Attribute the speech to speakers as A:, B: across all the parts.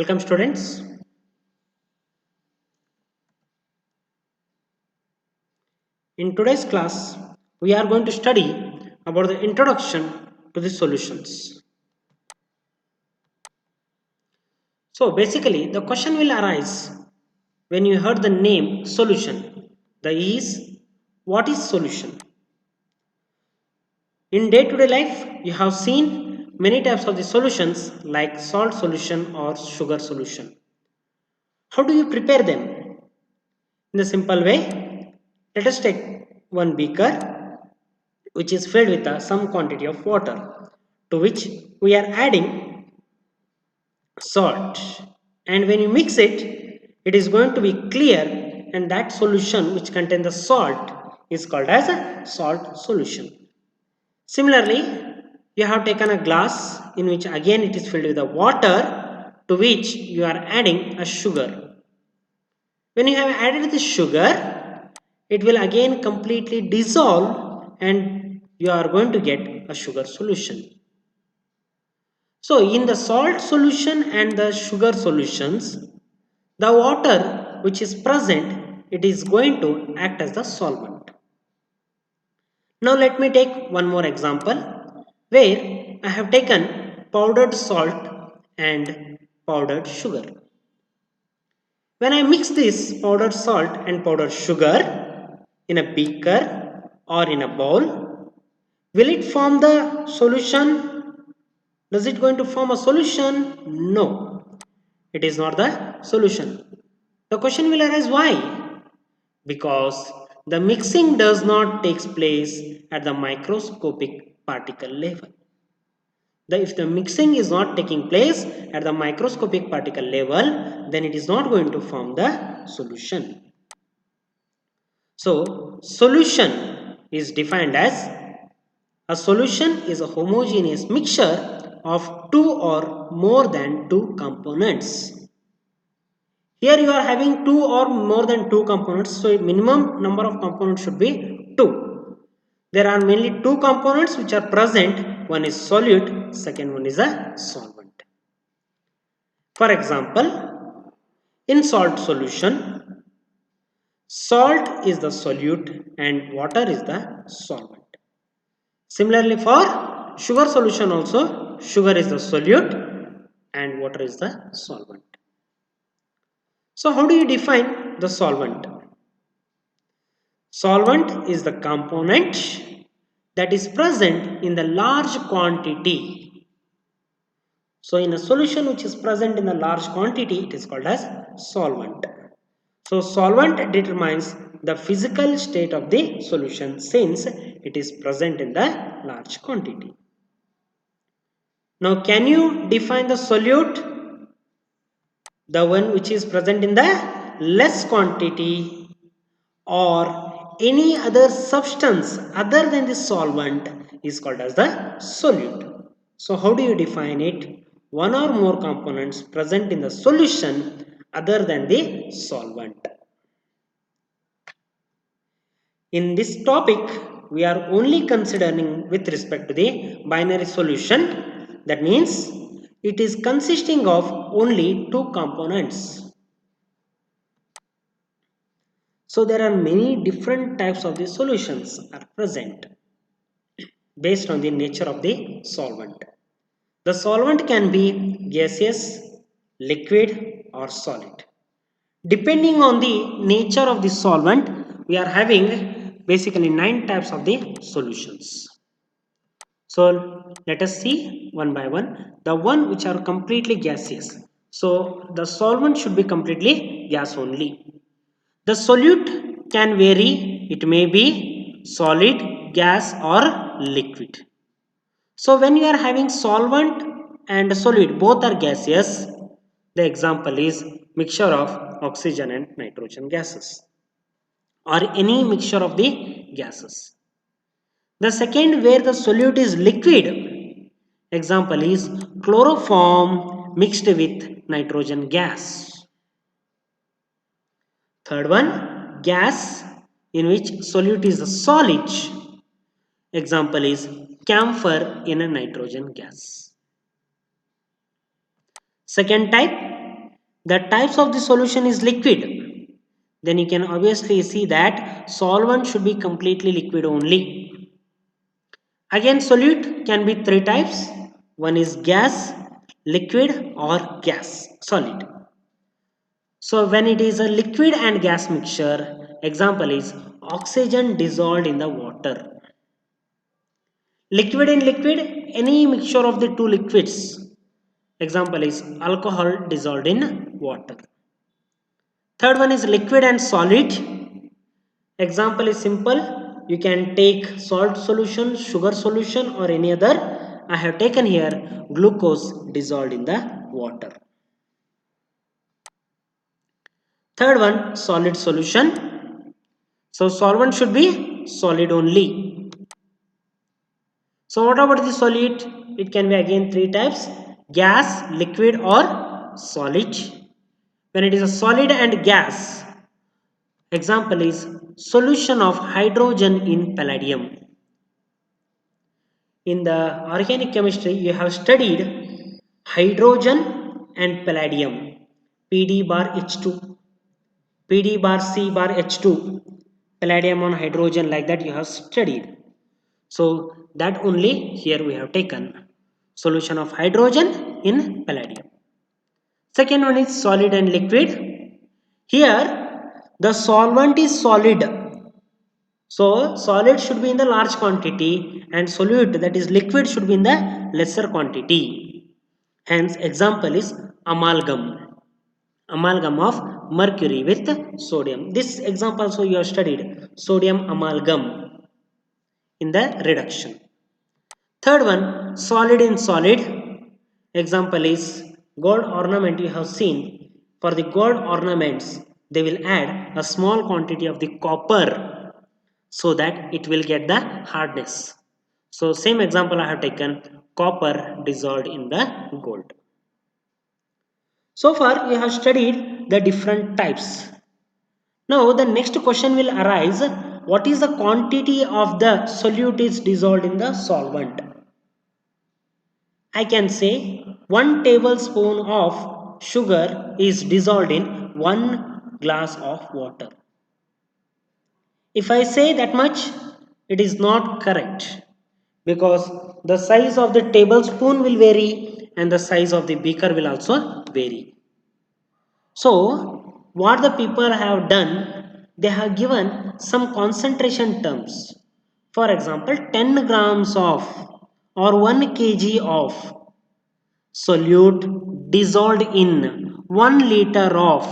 A: Welcome students. In today's class, we are going to study about the introduction to the solutions. So basically, the question will arise when you heard the name solution. The is, what is solution? In day-to-day life, you have seen many types of the solutions like salt solution or sugar solution. How do you prepare them? In a simple way, let us take one beaker which is filled with some quantity of water, to which we are adding salt, and when you mix it is going to be clear, and that solution which contains the salt is called as a salt solution. Similarly, you have taken a glass in which again it is filled with the water, to which you are adding a sugar. When you have added the sugar, it will again completely dissolve and you are going to get a sugar solution. So in the salt solution and the sugar solutions, the water which is present, it is going to act as the solvent. Now let me take one more example where I have taken powdered salt and powdered sugar. When I mix this powdered salt and powdered sugar in a beaker or in a bowl, will it form the solution? Does it going to form a solution? No, it is not the solution. The question will arise why? Because the mixing does not take place at the microscopic particle level. If the mixing is not taking place at the microscopic particle level, then it is not going to form the solution. So, solution is defined as a solution is a homogeneous mixture of two or more than two components. Here you are having two or more than two components, so minimum number of components should be 2. There are mainly two components which are present. One is solute, second one is a solvent. For example, in salt solution, salt is the solute and water is the solvent. Similarly, for sugar solution also, sugar is the solute and water is the solvent. So how do you define the solvent? Solvent is the component that is present in the large quantity. So in a solution which is present in a large quantity, it is called as solvent. So solvent determines the physical state of the solution since it is present in the large quantity. Now can you define the solute? The one which is present in the less quantity or any other substance other than the solvent is called as the solute. So how do you define it? One or more components present in the solution other than the solvent. In this topic, we are only considering with respect to the binary solution. That means it is consisting of only two components. So there are many different types of the solutions are present based on the nature of the solvent. The solvent can be gaseous, liquid or solid. Depending on the nature of the solvent, we are having basically 9 types of the solutions. So let us see one by one. The one which are completely gaseous. So the solvent should be completely gas only. The solute can vary. It may be solid, gas or liquid. So when you are having solvent and solute, both are gaseous. The example is mixture of oxygen and nitrogen gases or any mixture of the gases. The second, where the solute is liquid, example is chloroform mixed with nitrogen gas. Third one, gas in which solute is a solid, example is camphor in a nitrogen gas. Second type, the types of the solution is liquid, then you can obviously see that solvent should be completely liquid only. Again, solute can be three types. One is gas, liquid or gas, solid. So when it is a liquid and gas mixture, example is oxygen dissolved in the water. Liquid in liquid, any mixture of the two liquids. Example is alcohol dissolved in water. Third one is liquid and solid. Example is simple. You can take salt solution, sugar solution or any other. I have taken here glucose dissolved in the water. Third one, solid solution. So solvent should be solid only. So what about the solid? It can be again three types: gas, liquid or solid. When it is a solid and gas, example is solution of hydrogen in palladium. In the organic chemistry, you have studied hydrogen and palladium, Pd bar H2, Pd bar C bar H2, palladium on hydrogen, like that you have studied. So that only here we have taken solution of hydrogen in palladium. Second one is solid and liquid. Here the solvent is solid. So solid should be in the large quantity and solute, that is liquid, should be in the lesser quantity. Hence example is amalgam. Amalgam of mercury with sodium. This example also you have studied, sodium amalgam in the reduction. Third one, solid in solid. Example is gold ornament. You have seen for the gold ornaments they will add a small quantity of the copper so that it will get the hardness. So same example I have taken, copper dissolved in the gold. So far you have studied the different types. Now the next question will arise, what is the quantity of the solute is dissolved in the solvent? I can say 1 tablespoon of sugar is dissolved in 1 glass of water. If I say that much, it is not correct because the size of the tablespoon will vary and the size of the beaker will also vary. So, what the people have done, they have given some concentration terms. For example, 10 grams of or 1 kg of solute dissolved in 1 liter of,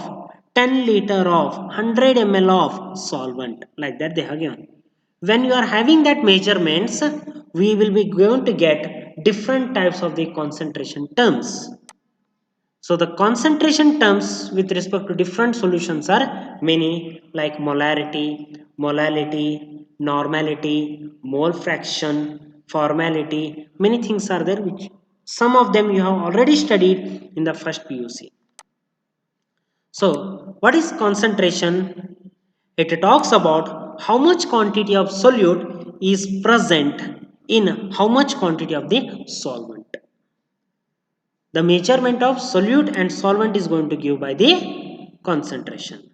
A: 10 liter of, 100 ml of solvent, like that they have given. When you are having that measurements, we will be going to get different types of the concentration terms. So the concentration terms with respect to different solutions are many, like molarity, molality, normality, mole fraction, formality. Many things are there which some of them you have already studied in the first PUC. So what is concentration? It talks about how much quantity of solute is present in how much quantity of the solvent. The measurement of solute and solvent is going to give by the concentration.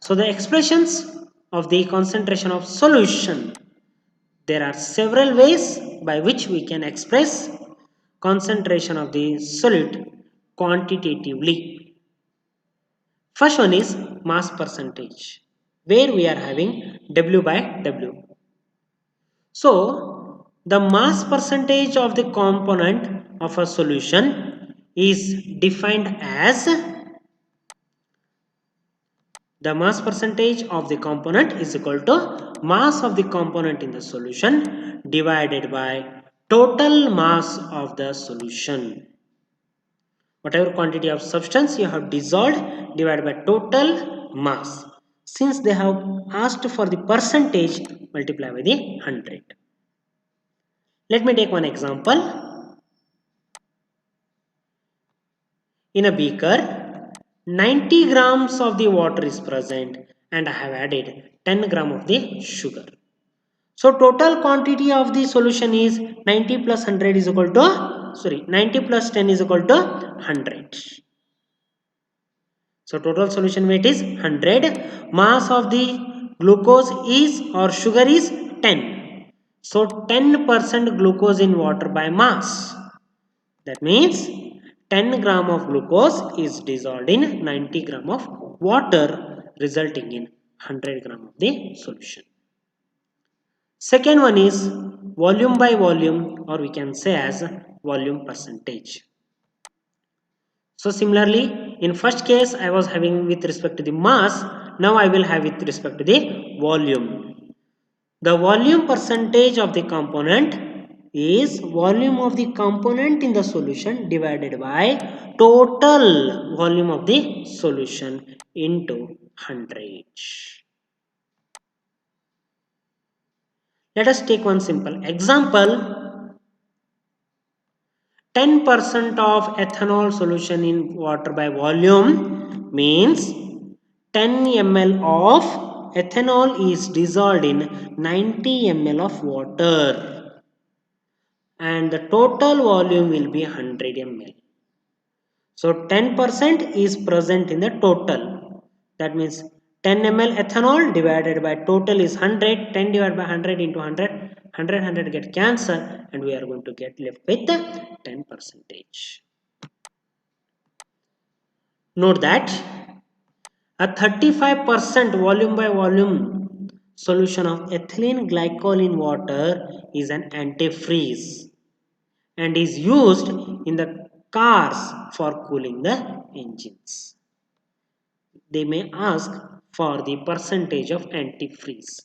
A: So the expressions of the concentration of solution, there are several ways by which we can express concentration of the solute quantitatively. First one is mass percentage, where we are having W by W. So the mass percentage of the component of a solution is defined as the mass percentage of the component is equal to mass of the component in the solution divided by total mass of the solution. Whatever quantity of substance you have dissolved divided by total mass. Since they have asked for the percentage, multiply by the 100. Let me take one example. In a beaker, 90 grams of the water is present and I have added 10 gram of the sugar. So total quantity of the solution is 90 plus 100 is equal to 90 plus 10 is equal to 100. So total solution weight is 100. Mass of the glucose is or sugar is 10. So 10% glucose in water by mass. That means 10 gram of glucose is dissolved in 90 gram of water, resulting in 100 gram of the solution. Second one is volume by volume, or we can say as volume percentage. So similarly, in first case I was having with respect to the mass, now I will have with respect to the volume. The volume percentage of the component is volume of the component in the solution divided by total volume of the solution into 100. Let us take one simple example. 10% of ethanol solution in water by volume means 10 ml of ethanol is dissolved in 90 ml of water, and the total volume will be 100 ml. So 10% is present in the total. That means 10 ml ethanol divided by total is 100. 10 divided by 100 into 100. 100 get cancelled, and we are going to get left with 10 percentage. Note that a 35% volume by volume solution of ethylene glycol in water is an antifreeze and is used in the cars for cooling the engines. They may ask for the percentage of antifreeze.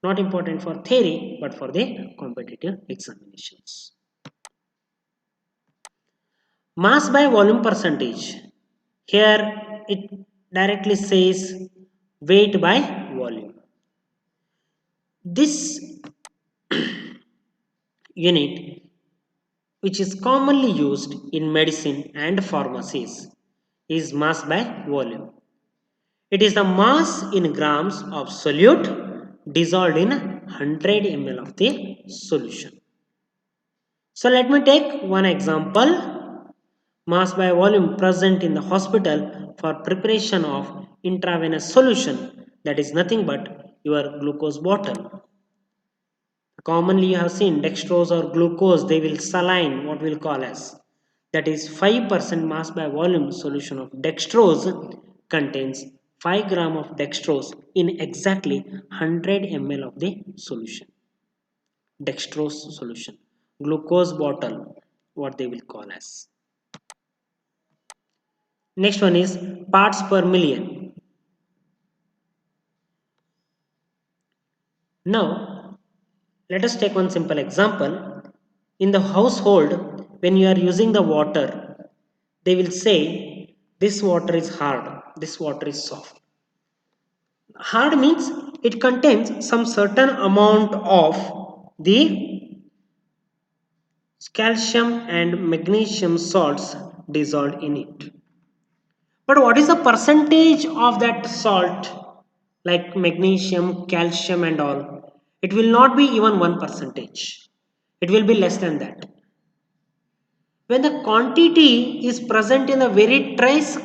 A: Not important for theory, but for the competitive examinations. Mass by volume percentage. Here it directly says weight by volume. This unit, which is commonly used in medicine and pharmacies, is mass by volume. It is the mass in grams of solute dissolved in 100 ml of the solution. So let me take one example. Mass by volume present in the hospital for preparation of intravenous solution, that is nothing but your glucose bottle. Commonly you have seen dextrose or glucose, they will saline, what we'll call as. That is 5% mass by volume solution of dextrose contains 5 gram of dextrose in exactly 100 ml of the solution. Dextrose solution. Glucose bottle, what they will call as. Next one is parts per million. Now, let us take one simple example. In the household, when you are using the water, they will say this water is hard, this water is soft. Hard means it contains some certain amount of the calcium and magnesium salts dissolved in it. But what is the percentage of that salt, like magnesium, calcium and all? It will not be even 1%. It will be less than that. When the quantity is present in the very trace,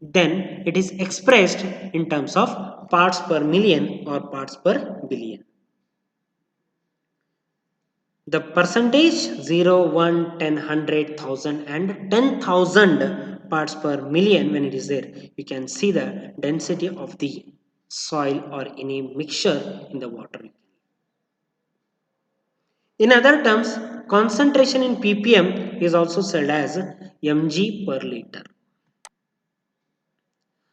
A: then it is expressed in terms of parts per million or parts per billion. The percentage 0, 1, 10, 100, 1000 and 10,000 parts per million, when it is there, you can see the density of the soil or any mixture in the water. In other terms, concentration in ppm is also said as mg per liter.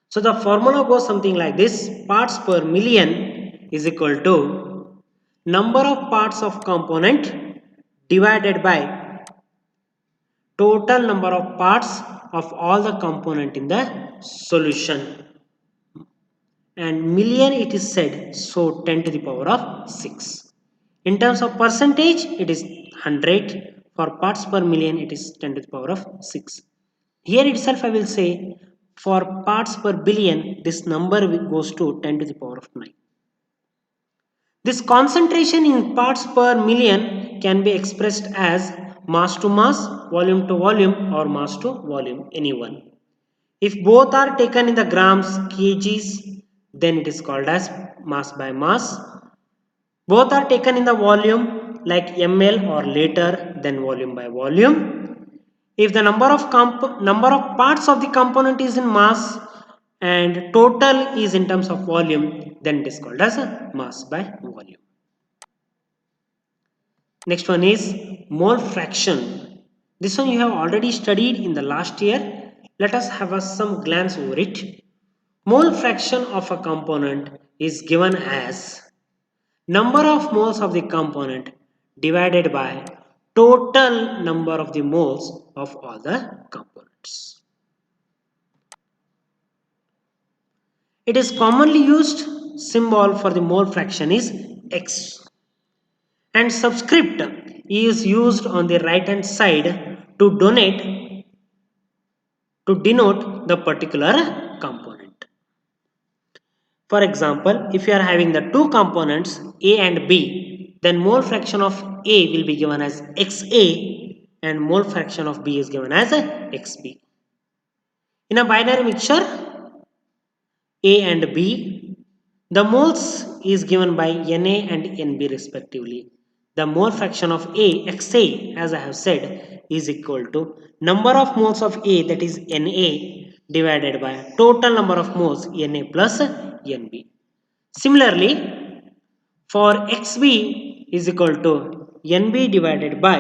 A: So the formula goes something like this: parts per million is equal to number of parts of component divided by total number of parts of all the component in the solution, and million it is said, so 10 to the power of 6. In terms of percentage, it is 100. For parts per million, it is 10 to the power of 6. Here itself I will say, for parts per billion, this number goes to 10 to the power of 9. This concentration in parts per million can be expressed as mass to mass, volume to volume or mass to volume, any one. If both are taken in the grams, kgs, then it is called as mass by mass. Both are taken in the volume like ml or liter, then volume by volume. If the number of parts of the component is in mass and total is in terms of volume, then it is called as a mass by volume. Next one is mole fraction. This one you have already studied in the last year. Let us have some glance over it. Mole fraction of a component is given as number of moles of the component divided by total number of the moles of all the components. It is commonly used symbol for the mole fraction is X, and subscript is used on the right hand side to denote the particular component. For example, if you are having the two components A and B, then mole fraction of A will be given as XA and mole fraction of B is given as XB. In a binary mixture A and B, the moles is given by Na and Nb respectively. The mole fraction of A, XA, as I have said, is equal to number of moles of A, that is Na, divided by total number of moles Na plus Nb. Similarly, for Xb is equal to Nb divided by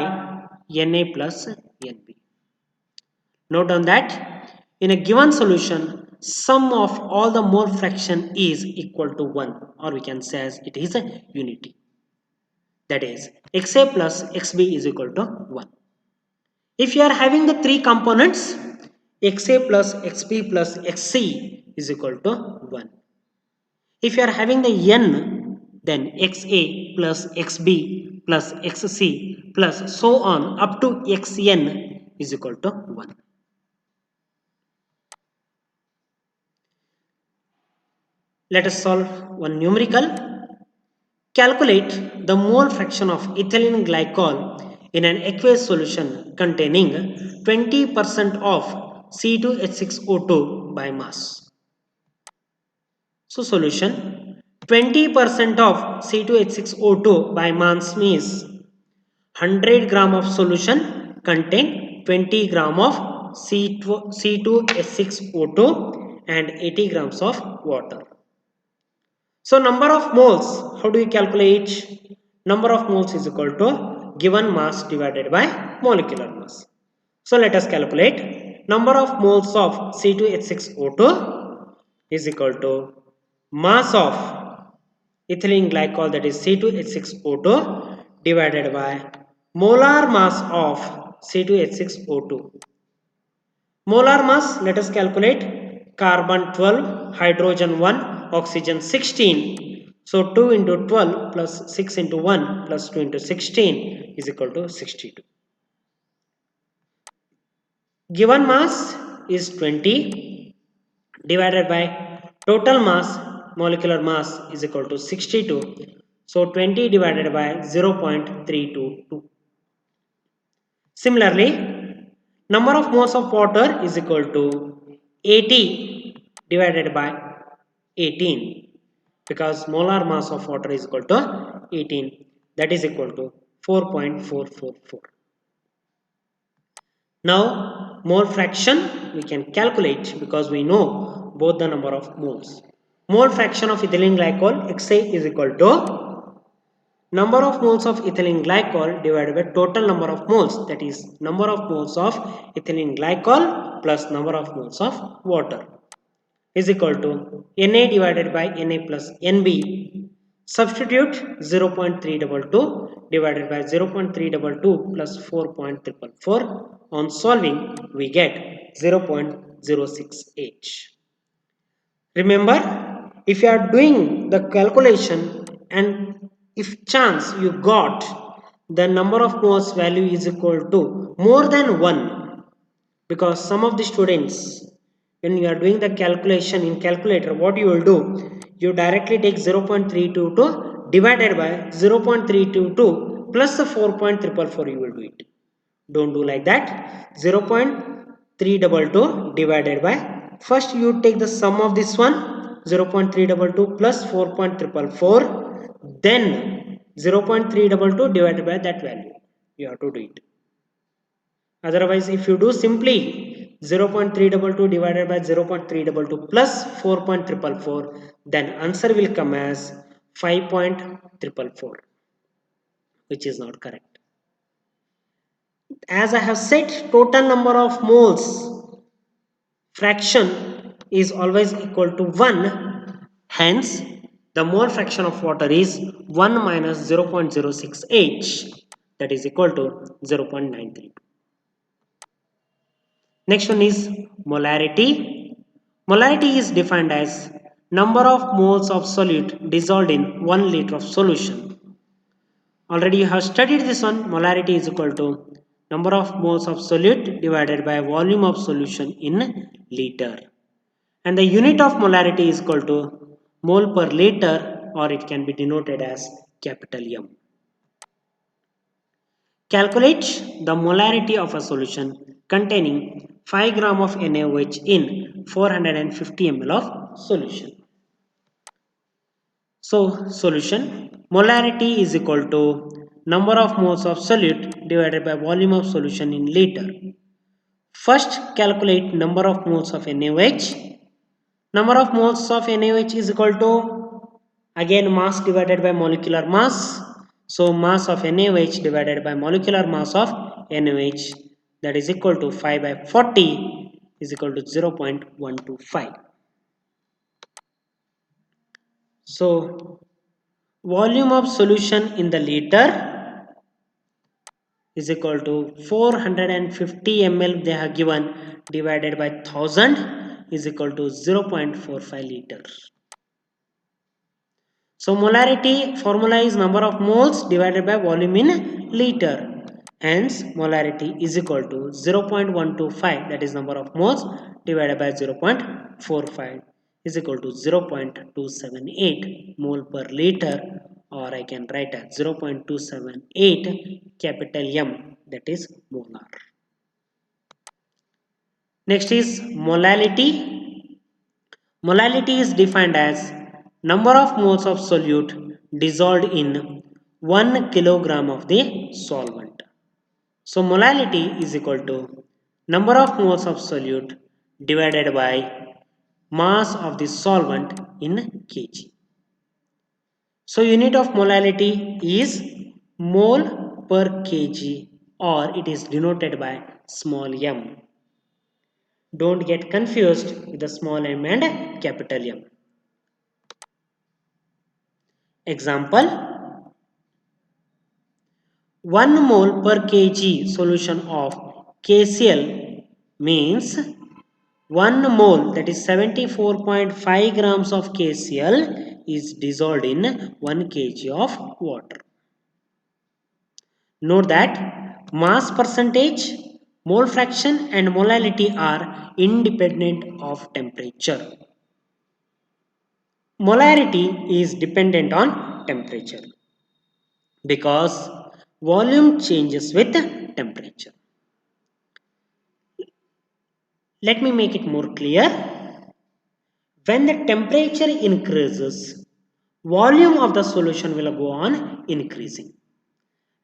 A: Na plus Nb. Note on that in a given solution, sum of all the mole fraction is equal to 1, or we can say as it is a unity. That is Xa plus Xb is equal to 1. If you are having the three components, Xa plus Xb plus Xc is equal to 1. If you are having the n, then Xa plus Xb plus Xc plus so on up to Xn is equal to 1. Let us solve one numerical. Calculate the mole fraction of ethylene glycol in an aqueous solution containing 20% of C2H6O2 by mass. So solution, 20% of C2H6O2 by mass means 100 gram of solution contain 20 gram of C2H6O2 and 80 grams of water. So number of moles, how do you calculate? Number of moles is equal to given mass divided by molecular mass. So let us calculate number of moles of C2H6O2 is equal to mass of ethylene glycol, that is C2H6O2, divided by molar mass of C2H6O2. Molar mass, let us calculate. Carbon 12, hydrogen 1, oxygen 16. So 2 into 12 plus 6 into 1 plus 2 into 16 is equal to 62. Given mass is 20 divided by total mass, molecular mass is equal to 62. So 20 divided by 0.322. Similarly, number of moles of water is equal to 80 divided by 18, because molar mass of water is equal to 18, that is equal to 4.444. Now mole fraction we can calculate because we know both the number of moles. Mole fraction of ethylene glycol Xa is equal to number of moles of ethylene glycol divided by total number of moles, that is number of moles of ethylene glycol plus number of moles of water, is equal to Na divided by Na plus Nb. Substitute 0.322 divided by 0.322 plus 4.444. On solving, we get 0.068. Remember, if you are doing the calculation and if chance you got the number of moles value is equal to more than 1, because some of the students, when you are doing the calculation in calculator, what you will do, you directly take 0.322 divided by 0.322 plus the 4.444, you will do it. Don't do like that. 0.322 divided by First you take the sum of this one, 0.322 plus 4.444, then 0.322 divided by that value. You have to do it. Otherwise, if you do simply 0.322 divided by 0.322 plus 4.444, then answer will come as 5.444, which is not correct. As I have said, total number of moles fraction is always equal to 1. Hence, the mole fraction of water is 1 minus 0.06H, that is equal to 0.93. Next one is molarity. Molarity is defined as number of moles of solute dissolved in 1 liter of solution. Already you have studied this one. Molarity is equal to number of moles of solute divided by volume of solution in liter. And the unit of molarity is equal to mole per liter, or it can be denoted as capital M. Calculate the molarity of a solution containing 5 gram of NaOH in 450 ml of solution. So, solution molarity is equal to number of moles of solute divided by volume of solution in liter. First, calculate number of moles of NaOH. Number of moles of NaOH is equal to, again, mass divided by molecular mass. So mass of NaOH divided by molecular mass of NaOH, that is equal to 5 by 40 is equal to 0.125. So volume of solution in the liter is equal to 450 ml they have given divided by 1000 is equal to 0.45 liters. So molarity formula is number of moles divided by volume in liter. Hence molarity is equal to 0.125, that is number of moles, divided by 0.45 is equal to 0.278 mole per liter, or I can write as 0.278 capital M, that is molar. Next is molality. Molality is defined as number of moles of solute dissolved in 1 kilogram of the solvent. So molality is equal to number of moles of solute divided by mass of the solvent in kg. So unit of molality is mole per kg, or it is denoted by small m. Don't get confused with the small m and capital M. Example, 1 mole per kg solution of KCl means 1 mole, that is 74.5 grams of KCl is dissolved in 1 kg of water. Note that mass percentage, mole fraction and molality are independent of temperature. Molarity is dependent on temperature because volume changes with temperature. Let me make it more clear. When the temperature increases, volume of the solution will go on increasing.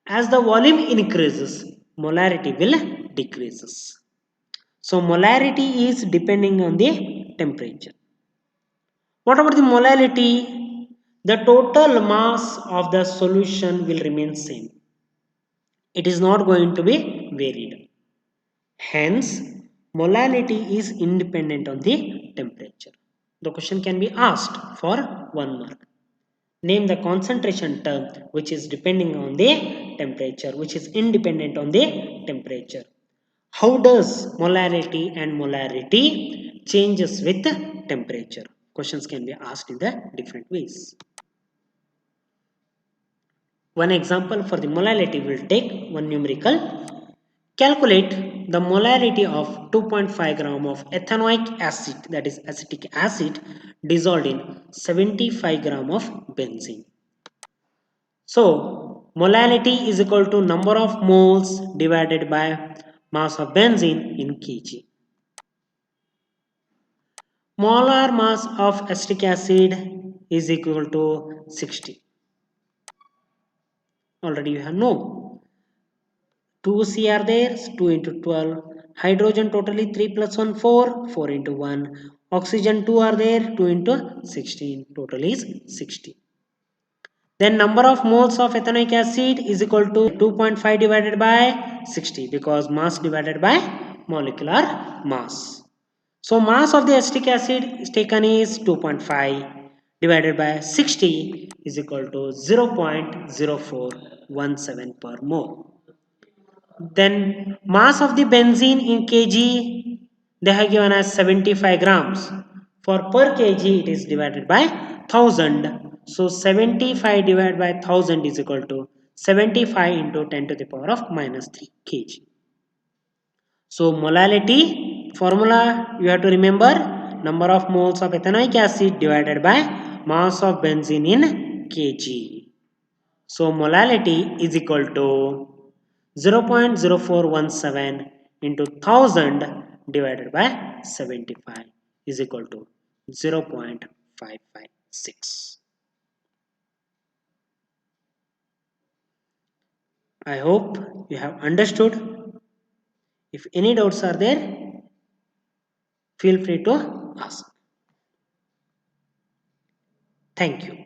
A: As the volume increases, molarity will decreases. So molarity is depending on the temperature. What about the molality? The total mass of the solution will remain same. It is not going to be varied. Hence, molality is independent on the temperature. The question can be asked for 1 mark. Name the concentration term which is depending on the temperature, which is independent on the temperature. How does molarity and molarity changes with temperature? Questions can be asked in the different ways. One example for the molality will take one numerical. Calculate the molarity of 2.5 gram of ethanoic acid, that is acetic acid, dissolved in 75 gram of benzene. So molality is equal to number of moles divided by mass of benzene in kg. Molar mass of acetic acid is equal to 60. Already you have know. 2C are there, 2 into 12. Hydrogen totally 3 plus 1, 4, 4 into 1. Oxygen 2 are there, 2 into 16. Total is 60. Then number of moles of ethanoic acid is equal to 2.5 divided by 60 because mass divided by molecular mass. So mass of the acetic acid is taken is 2.5 divided by 60 is equal to 0.0417 per mole. Then mass of the benzene in kg they have given as 75 grams. For per kg it is divided by 1000. So 75 divided by 1000 is equal to 75 into 10 to the power of minus 3 kg. So molality formula you have to remember number of moles of ethanoic acid divided by mass of benzene in kg. So molality is equal to 0.0417 into 1000 divided by 75 is equal to 0.556. I hope you have understood. If any doubts are there, feel free to ask. Thank you.